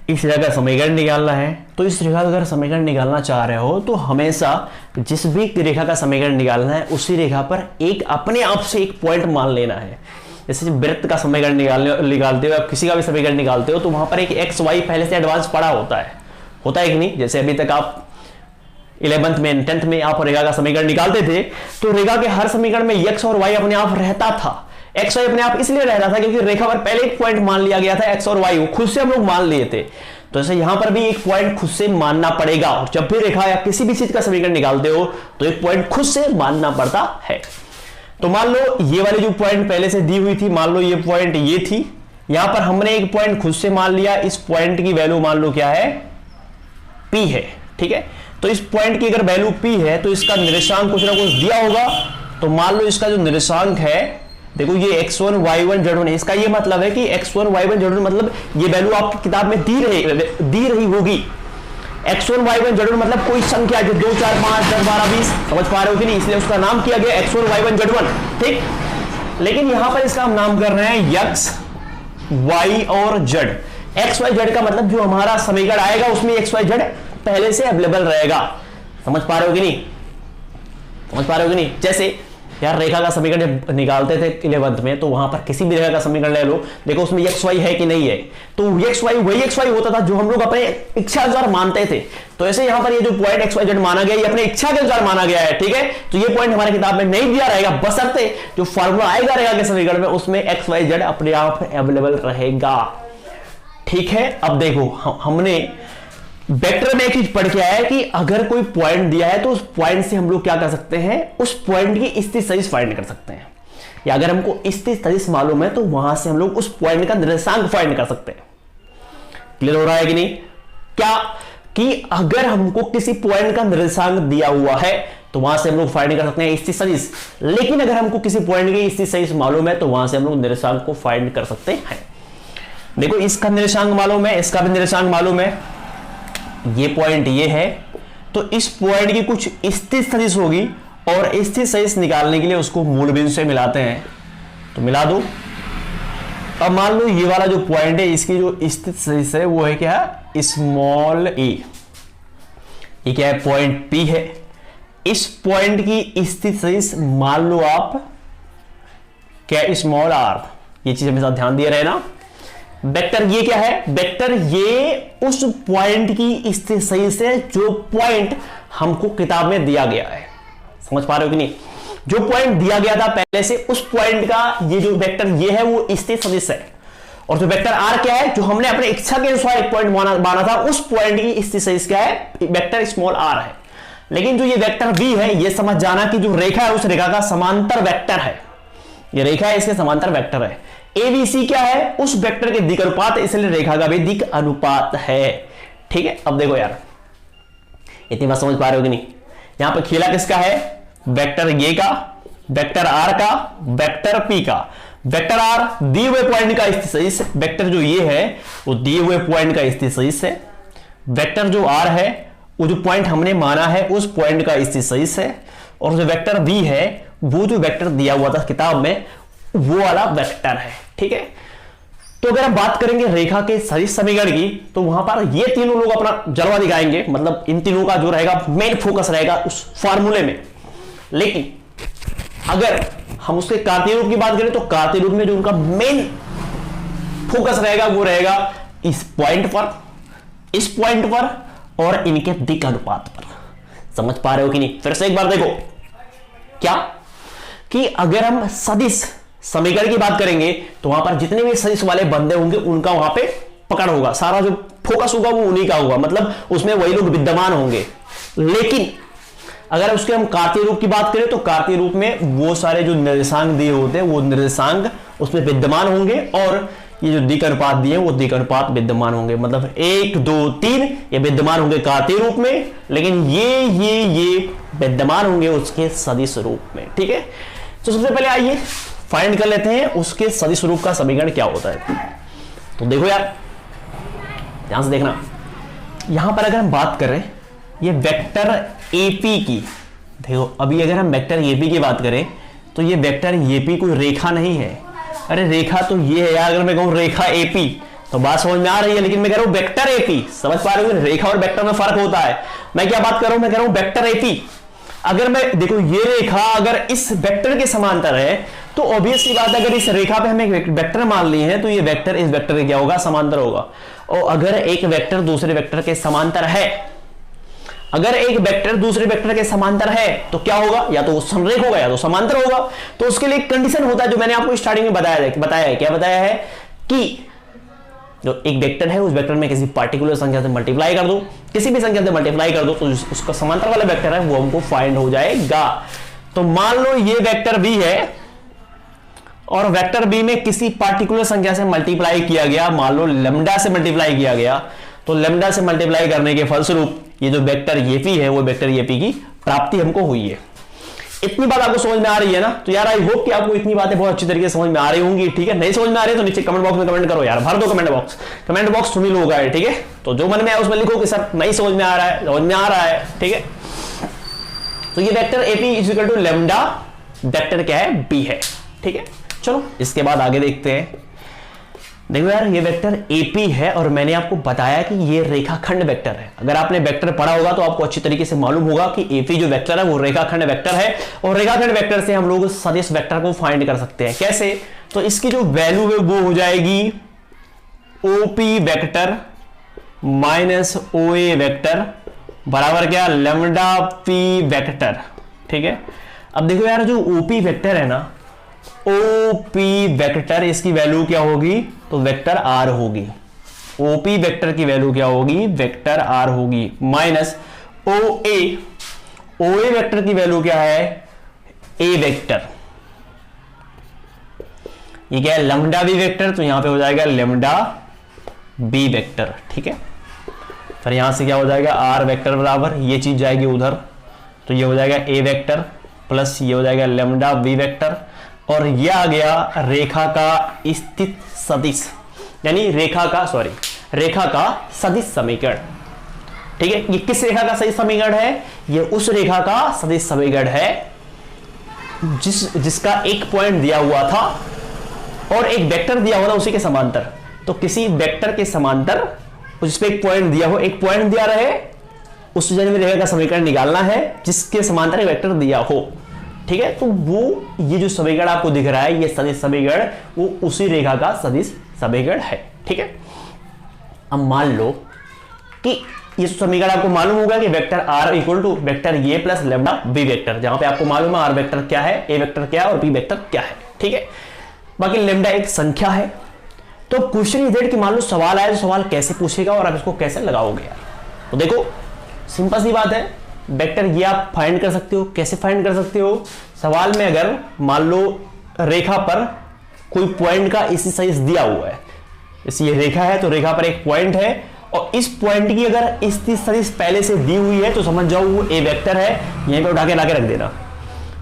इस रेखा का समीकरण निकालना है, तो इस रेखा का अगर समीकरण निकालना चाह रहे हो तो हमेशा जिस भी रेखा का समीकरण निकालना है उसी रेखा पर एक अपने आप से एक पॉइंट मान लेना है। जैसे वृत्त का समीकरण निकालते हो, आप किसी का भी समीकरण निकालते हो तो वहां पर एक एक्स वाई पहले से एडवांस पड़ा होता है कि नहीं। जैसे अभी तक आप 11th में 10th में आप रेखा का समीकरण निकालते थे तो रेखा के हर समीकरण में एक्स और वाई अपने आप रहता था। एक्स वाई अपने आप इसलिए रहता था क्योंकि रेखा पर पहले एक पॉइंट मान लिया गया था, एक्स और वाई खुद से हम लोग मान लिए थे। तो ऐसे यहां पर भी एक पॉइंट खुद से मानना पड़ेगा, और जब भी रेखा या किसी भी चीज का समीकरण निकालते हो तो एक पॉइंट खुद से मानना पड़ता है। तो मान लो ये वाली जो पॉइंट पहले से दी हुई थी, मान लो ये पॉइंट ये थी, यहां पर हमने एक पॉइंट खुद से मान लिया, इस पॉइंट की वैल्यू मान लो क्या है, P है, ठीक है। तो इस पॉइंट की अगर वैल्यू P है तो इसका निर्देशांक कुछ ना कुछ दिया होगा। तो मान लो इसका जो निर्देशांक है, देखो ये x1 y1 z1 है, इसका ये मतलब है कि x1 y1 z1 मतलब ये वैल्यू आपकी किताब में दी रही होगी। x1 y1 z1 मतलब कोई संख्या जो 2 4 5 10 12 20, समझ पा रहे हो कि नहीं, इसलिए उसका नाम किया गया x1 y1 z1, ठीक। लेकिन यहां पर इसका हम नाम कर रहे हैं x y और z। x y z का मतलब जो हमारा समीकरण आएगा उसमें x y z पहले से अवेलेबल रहेगा। समझ पा रहे हो कि नहीं? समझ पा रहे हो कि नहीं? जैसे यार रेखा का समीकरण जब निकालते थे 11th में, तो वहां पर किसी भी रेखा का समीकरण ले लो, देखो उसमें एक्स वाई है कि नहीं है, तो एक्स वाई वही एक्स वाई होता था जो हम लोग अपने इच्छा अनुसार मानते थे। तो ऐसे यहां पर ये जो पॉइंट एक्स वाई जेड माना गया, ये अपने इच्छा के अनुसार माना गया है, ठीक है। तो ये पॉइंट हमारी किताब में नहीं दिया रहेगा, बशर्ते जो फॉर्मूला आएगा रेखा के समीकरण में उसमें एक्स वाई जेड अपने आप अवेलेबल रहेगा, ठीक है। अब देखो हमने वेक्टर में एक चीज पढ़ के आया है कि अगर कोई पॉइंट दिया है तो उस पॉइंट से हम लोग क्या कर सकते हैं, उस पॉइंट की स्थिति सदिश फाइंड कर सकते हैं, या अगर हमको स्थिति सदिश मालूम है तो वहां से हम लोग उस पॉइंट का निर्देशांक फाइंड कर सकते हैं। क्लियर हो रहा है कि नहीं? क्या कि अगर हमको किसी पॉइंट का निर्देशांक दिया हुआ है तो वहां से हम लोग फाइंड कर सकते हैं स्थिति सदिश, लेकिन अगर हमको किसी पॉइंट की स्थिति सदिश मालूम है तो वहां से हम लोग निर्देशांक को फाइंड कर सकते हैं। देखो इसका निर्देशांक मालूम है, इसका भी निर्देशांक मालूम है, ये पॉइंट ये है, तो इस पॉइंट की कुछ स्थिति सदिश होगी और स्थिति सदिश निकालने के लिए उसको मूल बिंदु से मिलाते हैं, तो मिला दो। अब मान लो ये वाला जो पॉइंट है इसकी जो स्थिति सदिश है वो है क्या, स्मॉल ए, ये क्या है, पॉइंट पी है। इस पॉइंट की स्थिति सदिश मान लो आप क्या, स्मॉल आर, ये चीज हमेशा ध्यान दिए रहे ना। वेक्टर ये क्या है, वेक्टर ये उस पॉइंट की स्थिति सदिश है जो पॉइंट हमको किताब में दिया गया है। समझ पा रहे हो कि नहीं? जो पॉइंट दिया गया था पहले से, उस पॉइंट का ये जो वेक्टर ये है वो स्थिति सदिश है, और जो वेक्टर आर क्या है, जो हमने अपने इच्छा के अनुसार एक पॉइंट माना था, उस पॉइंट की स्थिति सदिश क्या है, वेक्टर स्मॉल आर है। लेकिन जो ये वेक्टर बी है, ये समझ जाना कि जो रेखा है उस रेखा का समांतर वेक्टर है, ये रेखा है इसके समांतर वेक्टर है। एबीसी क्या है, उस वेक्टर के दिक् अनुपात, इसलिए रेखा का भी दिक् अनुपात है, ठीक है। अब देखो यार, इतनी बात समझ पा रहे हो कि नहीं? यहां पर खेला किसका है, वेक्टर ये का, वेक्टर आर का, वेक्टर पी का। वेक्टर आर दिए हुए पॉइंट का स्थिति सदिश, वेक्टर जो ये है वो दिए हुए पॉइंट का स्थिति सदिश है। वेक्टर जो आर है वो जो पॉइंट हमने माना है उस पॉइंट का स्थिति सदिश है, और जो वेक्टर बी है वो जो वेक्टर दिया हुआ था किताब में वो वाला वेक्टर है, ठीक है। तो अगर हम बात करेंगे रेखा के सदिश समीकरण की, तो वहां पर ये तीनों लोग अपना जलवा दिखाएंगे, मतलब इन तीनों का जो रहेगा मेन फोकस रहेगा उस फार्मूले में। लेकिन अगर हम उसके कार्तीय रूप की बात करें तो कार्तीय रूप में जो उनका मेन फोकस रहेगा वो रहेगा इस पॉइंट पर, इस पॉइंट पर और इनके दिक् अनुपात पर। समझ पा रहे हो कि नहीं? फिर से एक बार देखो, क्या कि अगर हम सदिश समीकरण की बात करेंगे तो वहां पर जितने भी सदिश वाले बंदे होंगे उनका वहां पे पकड़ होगा, सारा जो फोकस होगा वो उन्हीं का होगा, मतलब उसमें वही लोग विद्यमान होंगे। लेकिन अगर उसके हम कार्तीय रूप की बात करें तो कार्तीय रूप में वो सारे जो निर्देशांक दिए होते हैं वो निर्देशांक उसमें विद्यमान होंगे, और ये जो दिक् अनुपात दिए वो दिक् अनुपात विद्यमान होंगे, मतलब 1 2 3 ये विद्यमान होंगे कार्तीय रूप में, लेकिन ये विद्यमान होंगे उसके सदिश रूप में, ठीक है। तो सबसे पहले आइए फाइंड कर लेते हैं उसके सदिश रूप का समीकरण क्या होता है। तो देखो यार, ध्यान से देखना, यहां पर अगर हम बात करें ये वेक्टर एपी की, देखो अभी अगर हम वेक्टर एपी की बात करें तो ये वेक्टर एपी कोई रेखा नहीं है। अरे रेखा तो ये है यार, अगर मैं कहूं रेखा एपी तो बात समझ में आ रही है, लेकिन मैं कह रहा हूं वेक्टर एपी, समझ पा रहे हो? रेखा और वेक्टर में फर्क होता है। मैं क्या बात कर रहा हूं, मैं कह रहा हूं वेक्टर एपी। अगर मैं देखो ये रेखा अगर इस वेक्टर के समांतर है तो ऑब्वियस सी बात है, अगर इस रेखा पे हमें एक वेक्टर मान लिए हैं तो ये वेक्टर इस वेक्टर के क्या होगा, समांतर होगा। और अगर एक वेक्टर दूसरे वेक्टर के समांतर है, अगर एक वेक्टर दूसरे वेक्टर के समांतर है तो क्या होगा, या तो संरेख होगा या तो समांतर होगा। तो उसके लिए एक कंडीशन होता है जो मैंने आपको स्टार्टिंग में बताया है। क्या बताया है कि जो एक वेक्टर है उस वेक्टर में किसी पार्टिकुलर संख्या से मल्टीप्लाई कर दो, किसी भी संख्या से मल्टीप्लाई कर दो तो उसका समांतर वाला वेक्टर है वो हमको फाइंड हो जाएगा। तो मान लो ये वेक्टर बी है और वेक्टर बी में किसी पार्टिकुलर संख्या से मल्टीप्लाई किया गया, मान लो लैम्डा से मल्टीप्लाई किया गया, तो लैम्डा से मल्टीप्लाई करने के फलस्वरूप ये जो वेक्टर एपी है वो वेक्टर एपी की प्राप्ति हमको हुई है। इतनी बात आपको समझ में आ रही है ना? तो यार आई होप कि आपको इतनी बातें बहुत अच्छी तरीके से समझ में आ रही होंगी, ठीक है। नहीं समझ में आ रही है तो नीचे कमेंट बॉक्स में कमेंट करो यार, भर दो कमेंट बॉक्स तुम ही लोग है, ठीक है। तो जो मन में है उसमें लिखो कि सर नहीं समझ में आ रहा है, समझ में आ रहा है, ठीक है। तो ये vector AP is equal to lambda, vector क्या है, बी है, ठीक है। चलो इसके बाद आगे देखते हैं। देखो यार ये वेक्टर AP है और मैंने आपको बताया कि ये रेखाखंड वेक्टर है। अगर आपने वेक्टर पढ़ा होगा तो आपको अच्छी तरीके से मालूम होगा कि AP जो वेक्टर है वो रेखाखंड वेक्टर है और रेखाखंड वेक्टर से हम लोग सदिश वेक्टर को फाइंड कर सकते हैं। कैसे? तो इसकी जो वैल्यू है वो हो जाएगी OP vector minus OA vector बराबर क्या? Lambda P vector. ठीक है, अब देखो यार जो OP वेक्टर है ना, OP वेक्टर, इसकी वैल्यू क्या होगी? तो वेक्टर R होगी। OP वेक्टर की वैल्यू क्या होगी? वेक्टर R होगी माइनस OA वेक्टर की वैल्यू क्या है? A vector. ये क्या है? लैम्डा B वेक्टर, तो यहां पे हो जाएगा लैम्डा B वेक्टर। ठीक है, फिर यहां से क्या हो जाएगा? R वेक्टर बराबर ये चीज जाएगी उधर, तो ये हो जाएगा A वेक्टर प्लस ये हो जाएगा लैम्डा B वेक्टर और ये आ गया रेखा का स्थित सदिश, यानी रेखा का सदिश समीकरण। ठीक है, ये किस रेखा का सदिश समीकरण है? ये उस रेखा का सदिश समीकरण है जिसका एक पॉइंट दिया हुआ था और एक वेक्टर दिया हुआ था उसी के समांतर। तो किसी वेक्टर के समांतर जिस पे एक पॉइंट दिया हो, एक पॉइंट दिया रहे, उस जगह में रेखा का समीकरण निकालना है जिसके समांतर एक वेक्टर दिया हो। ठीक है, तो वो ये जो समीकरण आपको दिख रहा है, ये सदिश समीकरण, वो उसी रेखा का सदिश समीकरण है। ठीक है, अब मान लो कि ये समीकरण आपको मालूम होगा कि vector R equal to vector ये प्लस लैम्डा B वेक्टर, जहां पे आपको मालूम है R वेक्टर क्या है, A वेक्टर क्या है और B वेक्टर क्या है। ठीक है, बाकी लैम्डा एक संख्या है। तो क्वेश्चन इज दैट कि मान लो सवाल आया तो सवाल कैसे पूछेगा और आप इसको कैसे लगाओगे यार? तो देखो सिंपल सी बात है, वेक्टर ये आप फाइंड कर सकते हो। कैसे फाइंड कर सकते हो? सवाल में अगर मान लो रेखा पर कोई पॉइंट का इसी सदिश दिया हुआ है, इसी ये रेखा है तो रेखा पर एक पॉइंट है और इस पॉइंट की अगर इसी सदिश पहले से दी हुई है तो समझ जाओ वो A वेक्टर है, यहीं पे उठा के लाके रख देना।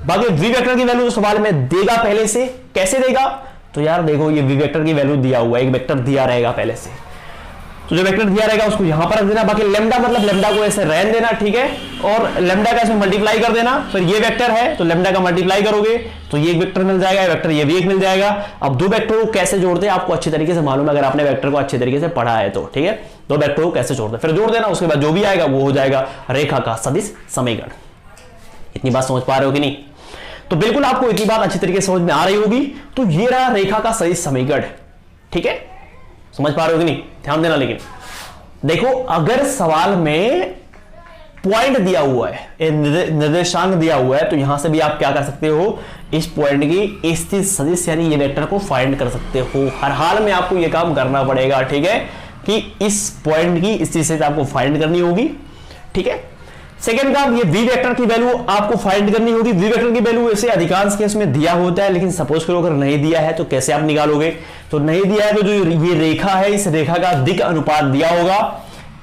बाकी V वेक्टर की वैल्यू तो सवाल में देगा पहले से। कैसे देगा? तो यार देखो ये V वेक्टर की वैल्यू दिया हुआ है, एक वेक्टर दिया रहेगा पहले से, तो जो वेक्टर दिया रहेगा उसको यहां पर रख देना। बाकी लैम्डा मतलब लैम्डा को ऐसे रहने देना। ठीक है, और लैम्डा का इसमें मल्टीप्लाई कर देना। फिर ये वेक्टर है तो लैम्डा का मल्टीप्लाई करोगे तो ये एक वेक्टर मिल जाएगा, वेक्टर ये भी एक मिल जाएगा। अब दो वेक्टर को कैसे जोड़ते हैं आपको अच्छी तरीके से मालूम है, अगर आपने वेक्टर को अच्छे तरीके से पढ़ा है तो। ठीक है, दो वेक्टर को कैसे जोड़ते हैं फिर जोड़ देना, उसके बाद जो भी आएगा वो हो जाएगा रेखा का सदिश समीकरण। इतनी बात समझ पा रहे हो कि नहीं? तो बिल्कुल आपको इतनी बात अच्छी तरीके से समझ में आ रही होगी। तो ये रहा रेखा का सदिश समीकरण। ठीक है, समझ पा रहे हो कि नहीं? ध्यान देना। लेकिन देखो अगर सवाल में पॉइंट दिया हुआ है, निर्देशांक दिया हुआ है, तो यहां से भी आप क्या कर सकते हो? इस पॉइंट की स्थित सदिश यानी ये वेक्टर को फाइंड कर सकते हो। हर हाल में आपको ये काम करना पड़ेगा। ठीक है, कि इस पॉइंट की स्थिति से आपको फाइंड करनी होगी। ठीक है, सेकेंड काम, ये V वेक्टर की वैल्यू आपको फाइंड करनी होगी। V वेक्टर की वैल्यू ऐसे अधिकांश केस में दिया होता है, लेकिन सपोज करो अगर नहीं दिया है तो कैसे आप निकालोगे? तो नहीं दिया है तो जो ये रेखा है, इस रेखा का दिक् अनुपात दिया होगा।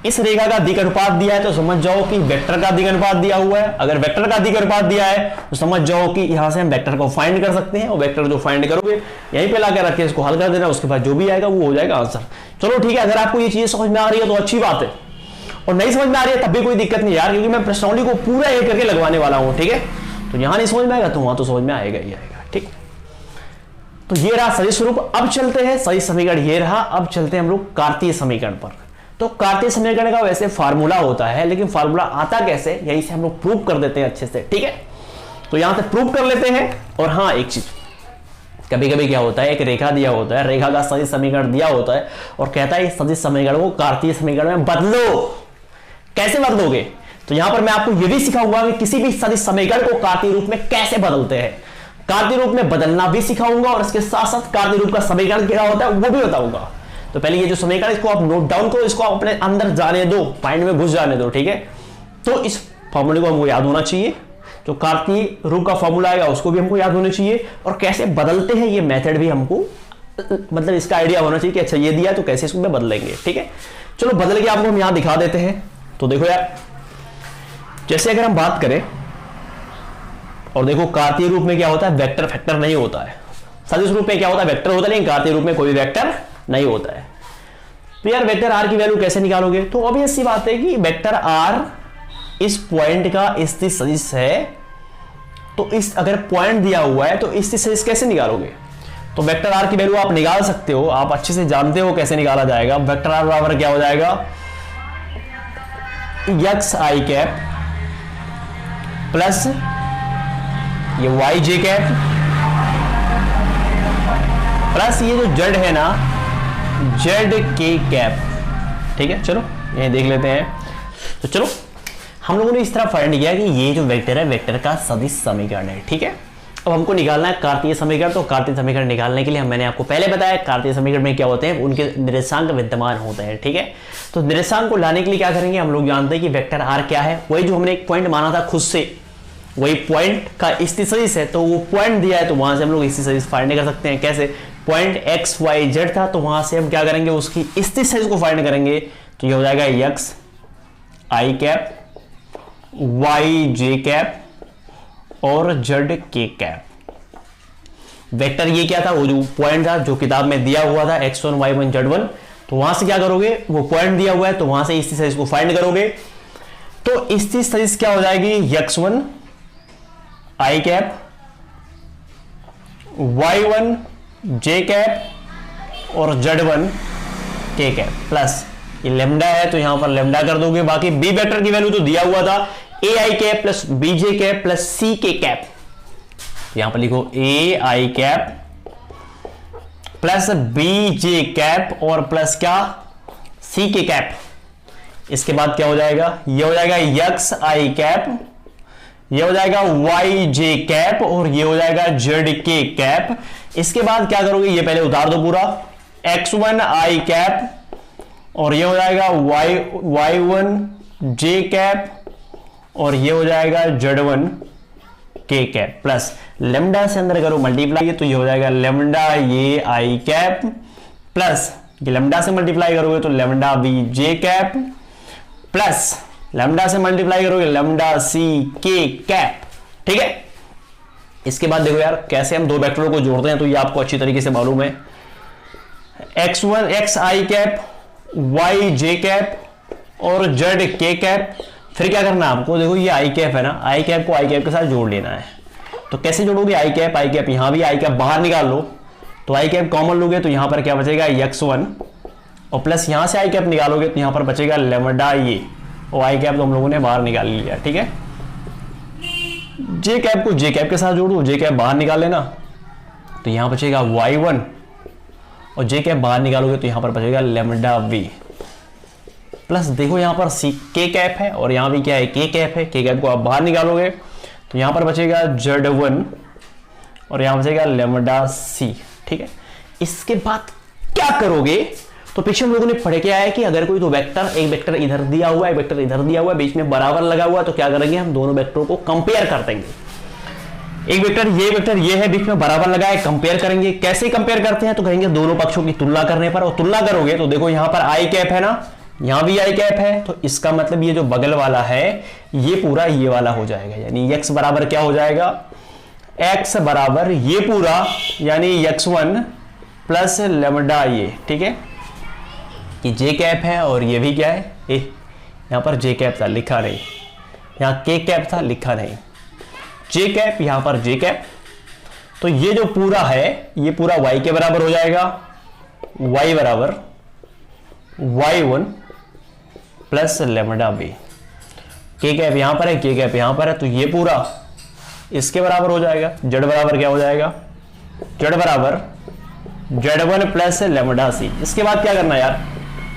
इस रेखा का दिक् अनुपात दिया है तो समझ जाओ कि वेक्टर का दिक् अनुपात दिया हुआ है। अगर वेक्टर का दिक् अनुपात दिया है तो समझ जाओ कि यहां से हम वेक्टर को फाइंड कर सकते हैं, और वेक्टर जो फाइंड करोगे यहीं पे लाकर रख के इसको हल कर देना, उसके बाद जो भी आएगा वो हो जाएगा आंसर। चलो ठीक है, अगर आपको ये चीज समझ में आ रही है तो अच्छी बात है, और नहीं समझ में आ रही है तब भी कोई दिक्कत नहीं यार, क्योंकि मैं प्रश्नावली को पूरा एक करके लगवाने वाला हूं। ठीक है, तो यहां नहीं समझ में आएगा तो वहां तो समझ में आएगा ही आएगा। ठीक, तो ये रहा सदिश स्वरूप। अब चलते हैं सदिश समीकरण, ये रहा। अब चलते हैं हम लोग कार्तीय समीकरण पर। तो कार्तीय समीकरण का वैसे फार्मूला होता है, लेकिन फार्मूला आता कैसे, यही से हम लोग प्रूव कर देते हैं अच्छे से। ठीक है, तो यहां से प्रूव कर लेते हैं। और हाँ, एक चीज, कभी कभी क्या होता है, एक रेखा दिया होता है, रेखा का सदिश समीकरण दिया होता है और कहता है इस सदिश समीकरण को कार्तीय समीकरण में बदलो। कैसे बदलोगे? तो यहां पर मैं आपको यह भी सिखाऊंगा कि किसी भी सदिश समीकरण को कार्तीय रूप में कैसे बदलते हैं। कार्तीय रूप में बदलना भी सिखाऊंगा और इसके साथ साथ कार्तीय रूप का समीकरण क्या होता है वो भी बताऊंगा। तो पहले ये जो समीकरण, इसको आप नोट डाउन करो, इसको अपने अंदर जाने दो, माइंड में घुस जाने दो। ठीक है, तो इस फॉर्मूले को हमको याद होना चाहिए। जो कार्तीय रूप का फॉर्मूला आएगा उसको भी हमको याद होना चाहिए, और कैसे बदलते हैं ये मेथड भी हमको, मतलब इसका आइडिया होना चाहिए कि अच्छा ये दिया तो कैसे इसको में बदलेंगे। ठीक है, चलो बदल के आपको हम यहां दिखा देते हैं। तो देखो यार, जैसे अगर हम बात करें, और देखो कार्तीय रूप में क्या होता है, वेक्टर फैक्टर नहीं होता है। सदिश रूप में क्या होता है, वेक्टर होता है, लेकिन कार्तीय रूप में कोई वेक्टर नहीं होता है। तो यार वेक्टर आर की वैल्यू कैसे निकालोगे? तो ऑब्वियस सी बात है कि वेक्टर आर इस पॉइंट का स्थित सदिश है, तो इस अगर पॉइंट दिया हुआ है तो स्थित सदिश कैसे निकालोगे? तो वेक्टर आर की वैल्यू आप निकाल सकते हो, आप अच्छे से जानते हो कैसे निकाला जाएगा। वेक्टर आर बराबर क्या हो जाएगा, एक्स आई कैप प्लस ये वाई जे कैप प्लस ये जो जेड है ना, जेड के कैप। ठीक है, चलो ये देख लेते हैं। तो चलो हम लोगों ने इस तरह फाइंड किया कि ये जो वेक्टर है, वेक्टर का सदिश समीकरण है। ठीक है, अब हमको निकालना है कार्तीय समीकरण। तो कार्तीय समीकरण निकालने के लिए मैंने आपको पहले बताया कार्तीय समीकरण में क्या होते हैं, उनके निर्देशांक विद्यमान होते हैं। ठीक है, तो निर्देशांक को लाने के लिए क्या करेंगे, हम लोग जानते हैं कि वेक्टर आर क्या है, वही जो हमने एक पॉइंट माना था खुद से, वही पॉइंट का स्थिति सदिश है। तो वो पॉइंट दिया है तो वहां से हम लोग स्थिति सदिश फाइंड कर सकते हैं। कैसे, पॉइंट एक्स वाई जेड था तो वहां से हम क्या करेंगे, उसकी स्थिति सदिश को फाइंड करेंगे। तो ये हो जाएगा एक्स आई कैप वाई जे कैप और जेड के कैप। वेक्टर ये क्या था, वो जो पॉइंट था जो किताब में दिया हुआ था x1 y1 z1। तो वहां से क्या करोगे, वो पॉइंट दिया हुआ है तो वहां से स्थिति सदिश को फाइंड करोगे। तो स्थिति सदिश क्या हो जाएगी, x1 आई कैप y1 जे कैप और z1 के कैप प्लस ये लेमडा है तो यहां पर लेमडा कर दोगे। बाकी बी वेक्टर की वैल्यू तो दिया हुआ था A I cap plus B J cap plus C के कैप। यहां पर लिखो A I cap plus B J cap और प्लस क्या, सी के कैप। इसके बाद क्या हो जाएगा, ये हो जाएगा एक्स आई कैप, ये हो जाएगा वाई जे कैप और ये हो जाएगा जेड के कैप। इसके बाद क्या करोगे, ये पहले उतार दो पूरा, x1 आई कैप और ये हो जाएगा y1 जे कैप और ये हो जाएगा z1 के कैप प्लस लेमडा से अंदर करो मल्टीप्लाई तो ये हो जाएगा लेमडा ये आई कैप प्लस ये लेमडा से मल्टीप्लाई करोगे तो lambda B J cap plus lambda से मल्टीप्लाई करोगे लेमडा सी के कैप। ठीक है, इसके बाद देखो यार कैसे हम दो वेक्टरों को जोड़ते हैं, तो ये आपको अच्छी तरीके से मालूम है। x1 x आई कैप y जे कैप और z के कैप। फिर क्या करना है आपको, देखो ये आई कैप है ना, आई कैप को आई कैप के साथ जोड़ लेना है। तो कैसे जोड़ोगे, आई कैप यहां भी आई कैप बाहर निकाल लो तो आई कैप कॉमन लोगे तो यहां पर क्या बचेगा x1 और प्लस यहां से आई कैप निकालोगे तो यहां पर बचेगा लेमडा ये, और आई कैप तो हम लोगों ने बाहर निकाल लिया। ठीक है, जे कैप को जे कैप के साथ जोड़ो, जे कैप बाहर निकाल लेना तो यहां बचेगा y1 और जे कैप बाहर निकालोगे तो यहां पर बचेगा लेमडा v प्लस देखो यहां पर सी के कैप है और यहां भी क्या है, के कैप है। के कैप को आप बाहर निकालोगे तो यहां पर बचेगा z1 और यहां बचेगा लेमडा c। ठीक है, इसके बाद क्या करोगे, तो पीछे हम लोगों ने पढ़े क्या है कि अगर कोई तो वेक्टर, एक वेक्टर इधर दिया हुआ है, एक वेक्टर इधर दिया हुआ है, बीच में बराबर लगा हुआ है, तो क्या करेंगे, हम दोनों वेक्टरों को कंपेयर कर देंगे। एक वेक्टर ये है, बीच में बराबर लगा है, कंपेयर करेंगे। कैसे कंपेयर करते हैं, तो कहेंगे दोनों पक्षों की तुलना करने पर, और तुलना करोगे तो देखो यहां पर आई कैप है ना, यहां भी आई कैप है, तो इसका मतलब ये जो बगल वाला है ये पूरा ये वाला हो जाएगा, यानी x बराबर क्या हो जाएगा, x बराबर ये पूरा यानी x1 प्लस लेमडा ये। ठीक है, कि जे कैप है और ये भी क्या है, यहां पर जे कैप था लिखा नहीं, यहां के कैप था लिखा नहीं, जे कैप यहां पर जे कैप। तो ये जो पूरा है ये पूरा y के बराबर हो जाएगा, y बराबर y1 प्लस लेमडा बी। के कैप यहां पर है, के कैप यहां पर है, तो ये पूरा इसके बराबर हो जाएगा। z बराबर क्या हो जाएगा, z बराबर z1 प्लस लेमडा सी। इसके बाद क्या करना है यार,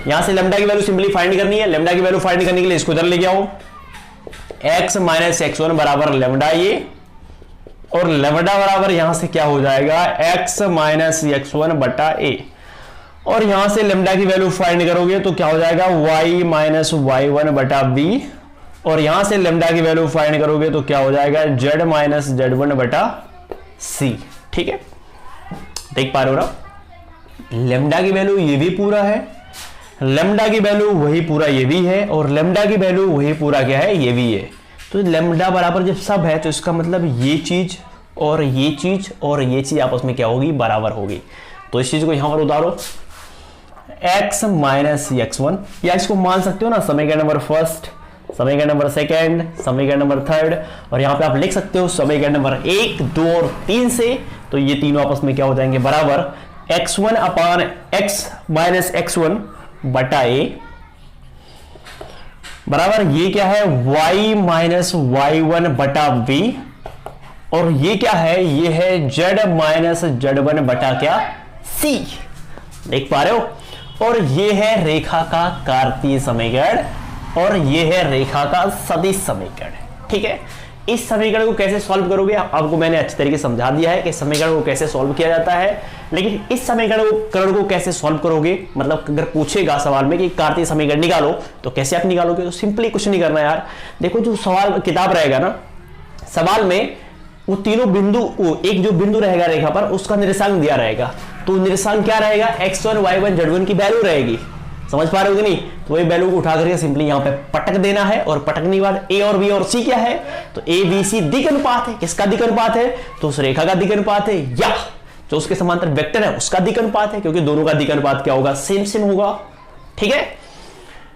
यहां से लेमडा की वैल्यू सिंपली फाइंड करनी है। लेमडा की वैल्यू फाइंड करने के लिए इसको इधर लेके आओ, x माइनस x1 बराबर लेमडा ये, और लेमडा बराबर यहां से क्या हो जाएगा, x माइनस x1 बटा a, और यहां से लेमडा की वैल्यू फाइंड करोगे तो क्या हो जाएगा, y माइनस y1 बटा b, और यहां से लेमडा की वैल्यू फाइंड करोगे तो क्या हो जाएगा, z माइनस z1 बटा c। ठीक है, देख पा रहे हो ना, लेमडा की वैल्यू ये भी पूरा है, लेमडा की वैल्यू वही पूरा ये भी है, और लेमडा की वैल्यू वही पूरा क्या है, ये भी है। तो लेमडा बराबर जब सब है तो इसका मतलब ये चीज और ये चीज और ये चीज आपस में क्या होगी, बराबर होगी। तो इस चीज को यहां पर उतारो, x माइनस x1, या इसको मान सकते हो ना समीकरण नंबर फर्स्ट, समीकरण नंबर सेकंड, समीकरण नंबर थर्ड, और यहां पे आप लिख सकते हो समीकरण नंबर 1, 2 और 3 से। तो ये तीनों आपस में क्या हो जाएंगे, बराबर x1 अपान x माइनस x1 बटा a, बराबर ये क्या है y माइनस y1 बटा v, और ये क्या है, ये है z माइनस z1 बटा क्या c। देख पा रहे हो? और ये है रेखा का कार्तीय समीकरण, और ये है रेखा का सदिश समीकरण। ठीक है, इस समीकरण को कैसे सॉल्व करोगे आपको मैंने अच्छी तरीके से समझा दिया है कि समीकरण को कैसे सॉल्व किया जाता है। लेकिन इस समीकरण को कैसे सॉल्व करोगे, मतलब अगर पूछेगा सवाल में कि कार्तीय समीकरण निकालो तो कैसे आप निकालोगे, तो सिंपली कुछ नहीं करना यार। देखो जो सवाल किताब रहेगा ना, सवाल में वो तीनों बिंदु, एक जो बिंदु रहेगा रेखा पर उसका निर्देशांक दिया रहेगा, तो निर्देशांक क्या रहेगा, x1 y1 z1 की वैल्यू रहेगी। समझ पा रहे हो कि नहीं? तो वही वैल्यू को उठा करके सिंपली यहां पे पटक देना है, और पटकने के बाद a और b और c क्या है, तो a b c दिक् अनुपात है। किसका दिक् अनुपात है, तो उस रेखा का दिक् अनुपात है, या जो उसके समांतर वेक्टर है उसका दिक् अनुपात है, क्योंकि दोनों का दिक् अनुपात क्या होगा, सेम सेम होगा। ठीक है,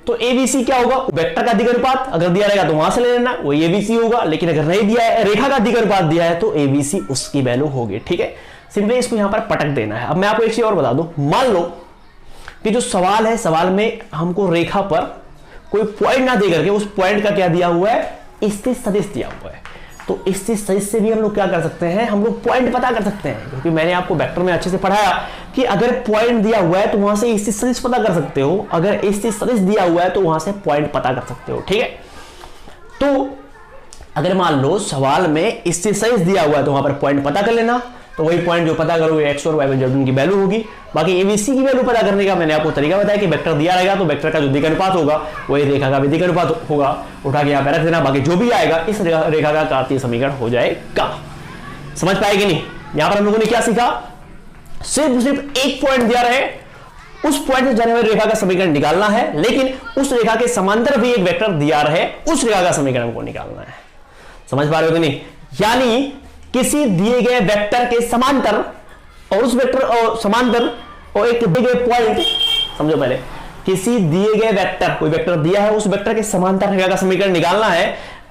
तो ABC क्या होगा, वेक्टर का दिक् अनुपात अगर दिया रहेगा तो वहां से ले लेना, वो ABC होगा। लेकिन अगर नहीं दिया है, रेखा का दिक् अनुपात दिया है, तो ABC उसकी वैल्यू होगी। ठीक है, सिंपली इसको यहां पर पटक देना है। अब मैं आपको एक चीज और बता दूं, मान लो कि जो सवाल है, सवाल में हमको रेखा पर कोई पॉइंट ना दे करके उस पॉइंट का क्या दिया हुआ है, स्थित सदिश दिया हुआ है। तो स्थित सदिश से भी हम लोग क्या कर सकते हैं, हम लोग पॉइंट पता कर सकते हैं, क्योंकि मैंने आपको वेक्टर में अच्छे से पढ़ाया कि अगर पॉइंट दिया हुआ है तो वहां से स्थित सदिश पता कर सकते हो, अगर स्थित सदिश दिया हुआ है तो वहां से पॉइंट पता कर सकते हो। ठीक है, तो अगर मान लो सवाल में स्थित सदिश दिया हुआ है तो वहां पर पॉइंट पता कर लेना, तो वही पॉइंट जो पता करोगे x और y z1 की वैल्यू होगी। बाकी ABC की वैल्यू पता करने का मैंने आपको तरीका बताया कि वेक्टर दिया रहेगा तो वेक्टर का जो दिक् अनुपात होगा वही रेखा का भी दिक् अनुपात होगा, उठा के यहाँ पे रख देना, बाकी जो भी आएगा इस रेखा का कार्तीय समीकरण हो जाएगा। समझ पाए कि नहीं? यहां पर हम लोगों ने क्या सीखा, सिर्फ एक पॉइंट दिया रहे, उस पॉइंट से जाने वाली रेखा का समीकरण निकालना है, लेकिन उस रेखा के समांतर भी एक वेक्टर दिया रहे, उस रेखा का समीकरण को निकालना है। समझ पा रहे हो कि नहीं? यानी किसी दिए गए वेक्टर के समांतर और उस वेक्टर और समांतर और एक दिए गए पॉइंट, समझो पहले, किसी दिए गए वेक्टर, कोई वेक्टर दिया है, उस वेक्टर के समांतर रेखा का समीकरण निकालना है,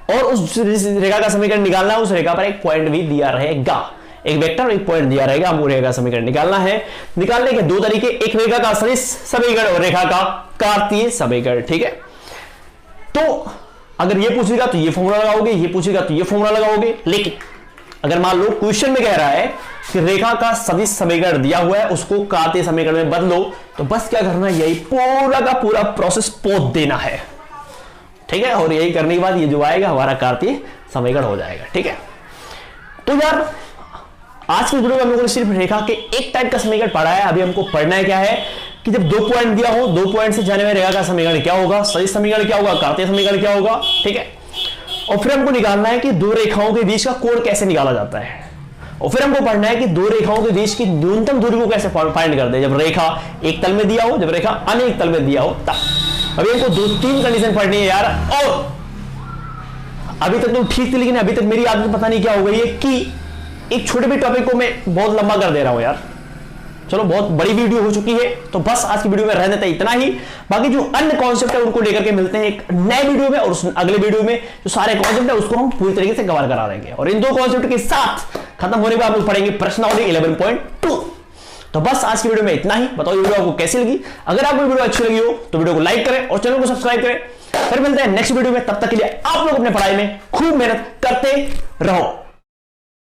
और उस रेखा का समीकरण निकालना है, उस रेखा पर एक पॉइंट भी दिया रहेगा, एक वेक्टर और एक पॉइंट दिया रहेगा, हमको रेखा का समीकरण निकालना है। निकालने के दो तरीके, एक रेखा का सदिश समीकरण और रेखा का कार्तीय समीकरण। ठीक है, तो अगर ये पूछेगा तो ये फॉर्मूला लगाओगे, ये पूछेगा तो ये फॉर्मूला लगाओगे। लेकिन अगर मान लो क्वेश्चन में कह रहा है कि रेखा का सदिश समीकरण दिया हुआ है, उसको कार्तीय समीकरण में बदलो, तो बस क्या करना है, यही पूरा का पूरा प्रोसेस पोत देना है। ठीक है, और यही करने के बाद ये जो आएगा हमारा कार्तीय समीकरण हो जाएगा। ठीक है, तो यार आज की वीडियो में हम लोगों ने सिर्फ रेखा के एक टाइप का समीकरण पढ़ा है। अभी हमको पढ़ना है क्या है कि जब दो पॉइंट दिया हो, दो पॉइंट से जाने वाली रेखा का समीकरण क्या होगा, सदिश समीकरण क्या होगा, कार्तीय समीकरण क्या होगा। ठीक है, और फिर हमको निकालना है कि दो रेखाओं के बीच का कोण कैसे निकाला जाता है, और फिर हमको पढ़ना है कि दो रेखाओं के बीच की न्यूनतम दूरी को कैसे फाइंड करते हैं, जब रेखा एक तल में दिया हो, जब रेखा अन्य एक तल में दिया हो तब। अभी हमको 2-3 कंडीशन पढ़नी है यार, और अभी तक तो ठीक थी, लेकिन अभी तक मेरी आदत पता नहीं क्या हो गई है कि एक छोटे भी टॉपिक को मैं बहुत लंबा कर दे रहा हूं यार। चलो बहुत बड़ी वीडियो हो चुकी है, तो बस आज की वीडियो में रहने तक इतना ही। बाकी जो अन्य कॉन्सेप्ट है उनको लेकर के मिलते हैं एक नए वीडियो में, और उस अगले वीडियो में जो सारे कॉन्सेप्ट है उसको हम पूरी तरीके से कवर करा देंगे। और इन दो कॉन्सेप्ट के साथ खत्म होने पर आप लोग पढ़ेंगे प्रश्नावली 11.2। तो बस आज की वीडियो में इतना ही। बताओ वीडियो आपको कैसी लगी? अगर आपको वीडियो अच्छी लगी हो तो वीडियो को लाइक करें और चैनल को सब्सक्राइब करें। फिर मिलते हैं नेक्स्ट वीडियो में, तब तक के लिए आप लोग अपने पढ़ाई में खूब मेहनत करते रहो।